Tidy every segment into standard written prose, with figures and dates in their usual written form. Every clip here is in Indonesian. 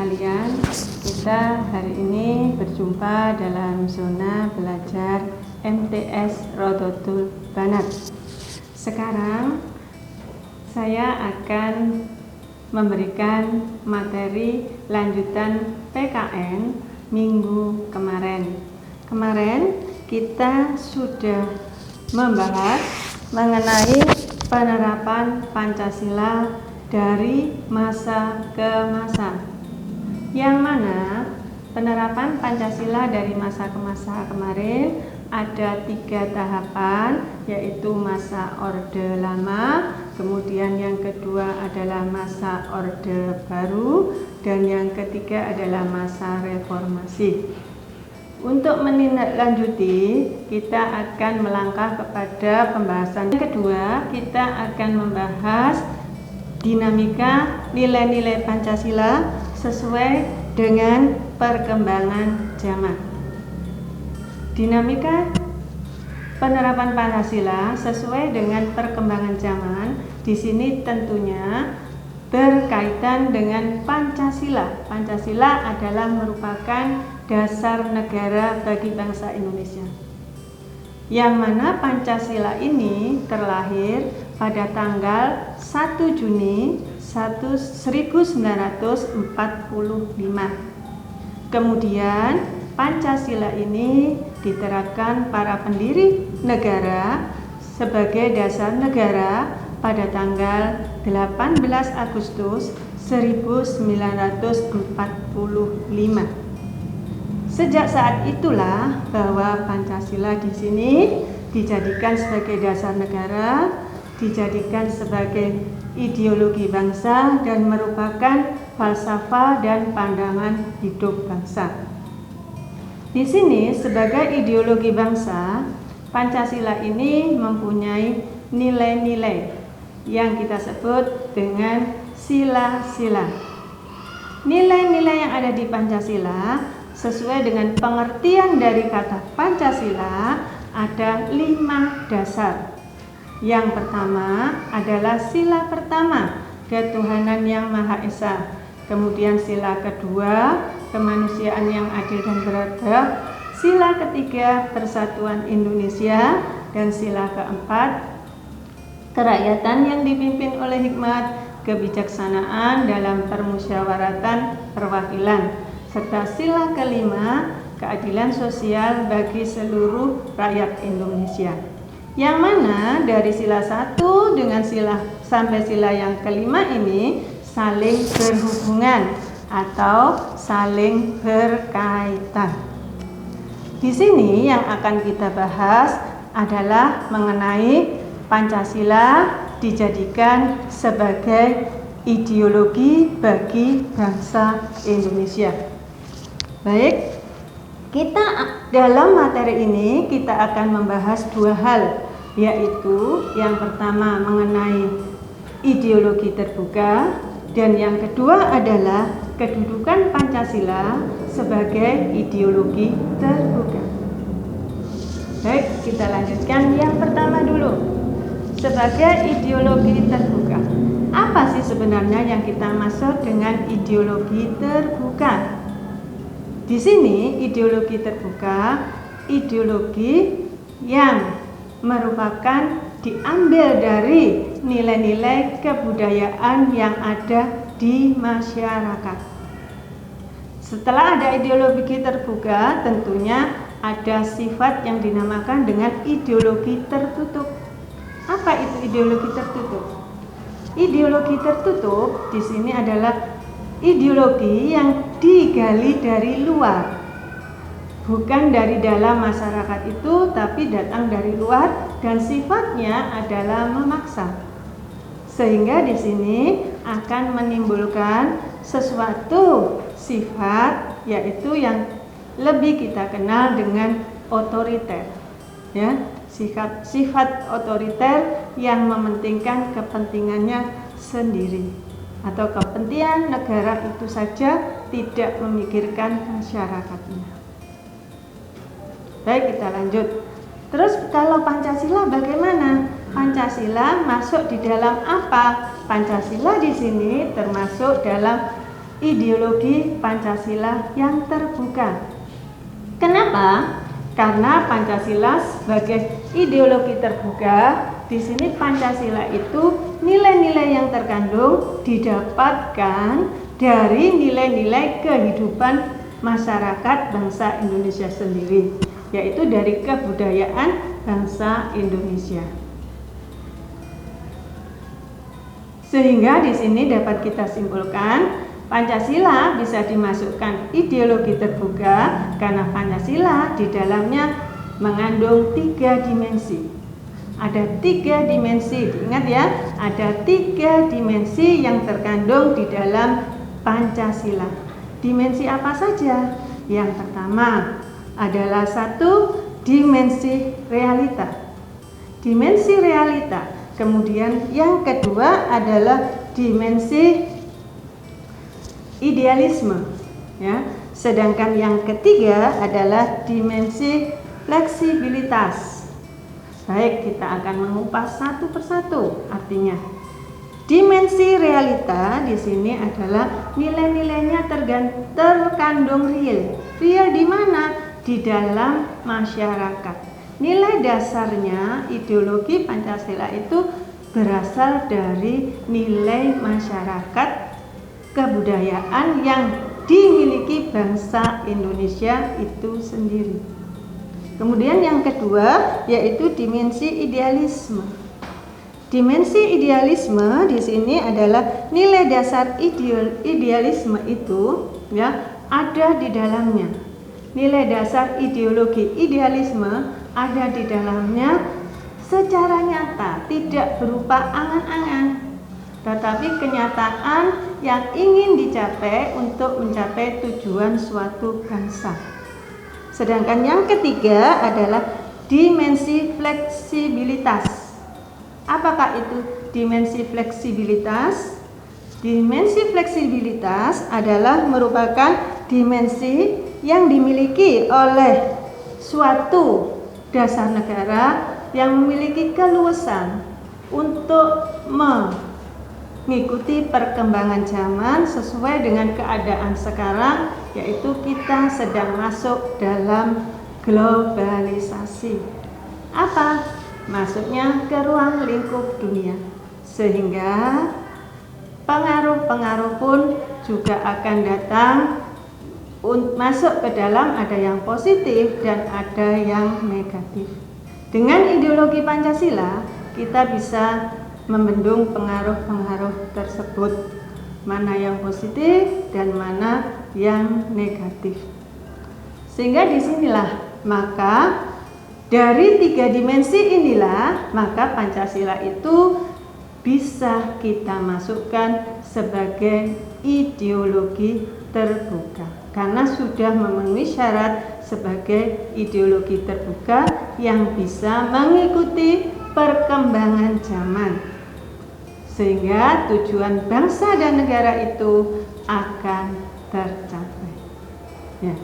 sekalian, kita hari ini berjumpa dalam zona belajar MTS Rodotul Banat. Sekarang saya akan memberikan materi lanjutan PKN minggu kemarin. Kemarin kita sudah membahas mengenai penerapan Pancasila dari masa ke masa, yang mana penerapan Pancasila dari masa ke masa kemarin ada 3 tahapan, yaitu masa Orde Lama, kemudian yang kedua adalah masa Orde Baru, dan yang ketiga adalah masa Reformasi. Untuk menindaklanjuti, kita akan melangkah kepada pembahasan kedua. Kita akan membahas dinamika nilai-nilai Pancasila sesuai dengan perkembangan zaman. Dinamika penerapan Pancasila sesuai dengan perkembangan zaman di sini tentunya berkaitan dengan Pancasila. Pancasila adalah merupakan dasar negara bagi bangsa Indonesia, yang mana Pancasila ini terlahir pada tanggal 1 Juni 1945. Kemudian Pancasila ini diterapkan para pendiri negara sebagai dasar negara pada tanggal 18 Agustus 1945. Sejak saat itulah bahwa Pancasila di sini dijadikan sebagai dasar negara, dijadikan sebagai ideologi bangsa dan merupakan falsafah dan pandangan hidup bangsa. Di sini sebagai ideologi bangsa, Pancasila ini mempunyai nilai-nilai yang kita sebut dengan sila-sila. Nilai-nilai yang ada di Pancasila sesuai dengan pengertian dari kata Pancasila ada 5 dasar. Yang pertama adalah sila pertama, ketuhanan yang Maha Esa. Kemudian sila kedua, kemanusiaan yang adil dan beradab. Sila ketiga, persatuan Indonesia. Dan sila keempat, kerakyatan yang dipimpin oleh hikmat, kebijaksanaan dalam permusyawaratan perwakilan. Serta sila kelima, keadilan sosial bagi seluruh rakyat Indonesia. Yang mana dari sila 1 dengan sila sampai sila yang kelima ini saling berhubungan atau saling berkaitan. Di sini yang akan kita bahas adalah mengenai Pancasila dijadikan sebagai ideologi bagi bangsa Indonesia. Baik, kita dalam materi ini kita akan membahas 2 hal, yaitu yang pertama mengenai ideologi terbuka dan yang kedua adalah kedudukan Pancasila sebagai ideologi terbuka. Baik, kita lanjutkan yang pertama dulu. Sebagai ideologi terbuka, apa sih sebenarnya yang kita maksud dengan ideologi terbuka? Di sini ideologi terbuka, ideologi yang merupakan diambil dari nilai-nilai kebudayaan yang ada di masyarakat. Setelah ada ideologi terbuka, tentunya ada sifat yang dinamakan dengan ideologi tertutup. Apa itu ideologi tertutup? Ideologi tertutup di sini adalah ideologi yang digali dari luar, bukan dari dalam masyarakat itu, tapi datang dari luar dan sifatnya adalah memaksa. Sehingga di sini akan menimbulkan sesuatu sifat, yaitu yang lebih kita kenal dengan otoriter. Ya, sifat otoriter yang mementingkan kepentingannya sendiri atau kepentingan negara itu saja, tidak memikirkan masyarakatnya. Baik, kita lanjut. Terus kalau Pancasila bagaimana? Pancasila masuk di dalam apa? Pancasila di sini termasuk dalam ideologi Pancasila yang terbuka. Kenapa? Karena Pancasila sebagai ideologi terbuka, di sini Pancasila itu nilai-nilai yang terkandung didapatkan dari nilai-nilai kehidupan masyarakat bangsa Indonesia sendiri, yaitu dari kebudayaan bangsa Indonesia. Sehingga di sini dapat kita simpulkan Pancasila bisa dimasukkan ideologi terbuka karena Pancasila di dalamnya mengandung 3 dimensi. Ada 3 dimensi, ingat ya, ada 3 dimensi yang terkandung di dalam Pancasila. Dimensi apa saja? Yang pertama adalah 1 dimensi realita. Dimensi realita. Kemudian yang kedua adalah dimensi idealisme, ya. Sedangkan yang ketiga adalah dimensi fleksibilitas. Baik, kita akan mengupas satu persatu. Artinya, dimensi realita di sini adalah nilai-nilainya terkandung real. Real di mana? Di dalam masyarakat. Nilai dasarnya ideologi Pancasila itu berasal dari nilai masyarakat kebudayaan yang dimiliki bangsa Indonesia itu sendiri. Kemudian yang kedua yaitu dimensi idealisme. Dimensi idealisme di sini adalah nilai dasar idealisme itu ya ada di dalamnya. Nilai dasar ideologi idealisme ada di dalamnya secara nyata, tidak berupa angan-angan, tetapi kenyataan yang ingin dicapai untuk mencapai tujuan suatu bangsa. Sedangkan yang ketiga adalah dimensi fleksibilitas. Apakah itu dimensi fleksibilitas? Dimensi fleksibilitas adalah merupakan dimensi yang dimiliki oleh suatu dasar negara yang memiliki keluasan untuk mengikuti perkembangan zaman sesuai dengan keadaan sekarang, yaitu kita sedang masuk dalam globalisasi. Apa? Masuknya ke ruang lingkup dunia, sehingga pengaruh-pengaruh pun juga akan datang masuk ke dalam, ada yang positif dan ada yang negatif. Dengan ideologi Pancasila, kita bisa membendung pengaruh-pengaruh tersebut, mana yang positif dan mana yang negatif. Sehingga disinilah maka dari 3 dimensi inilah maka Pancasila itu bisa kita masukkan sebagai ideologi terbuka. Karena sudah memenuhi syarat sebagai ideologi terbuka yang bisa mengikuti perkembangan zaman, sehingga tujuan bangsa dan negara itu akan tercapai. Ya.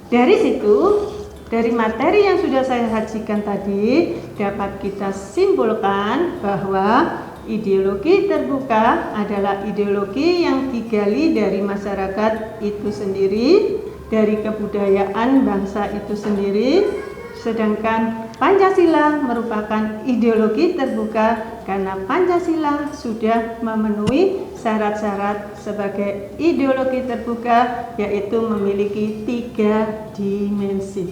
Dari situ, dari materi yang sudah saya sajikan tadi, dapat kita simpulkan bahwa ideologi terbuka adalah ideologi yang digali dari masyarakat itu sendiri, dari kebudayaan bangsa itu sendiri, sedangkan Pancasila merupakan ideologi terbuka karena Pancasila sudah memenuhi syarat-syarat sebagai ideologi terbuka, yaitu memiliki 3 dimensi,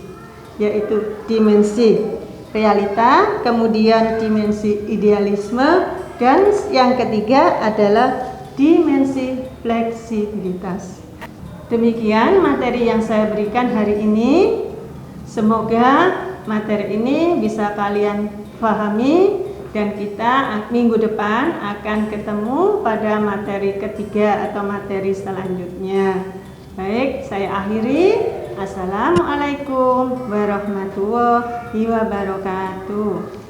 yaitu dimensi realita, kemudian dimensi idealisme, dan yang ketiga adalah dimensi fleksibilitas. Demikian materi yang saya berikan hari ini. Semoga materi ini bisa kalian pahami dan kita minggu depan akan ketemu pada materi ketiga atau materi selanjutnya. Baik, saya akhiri. Assalamualaikum warahmatullahi wabarakatuh.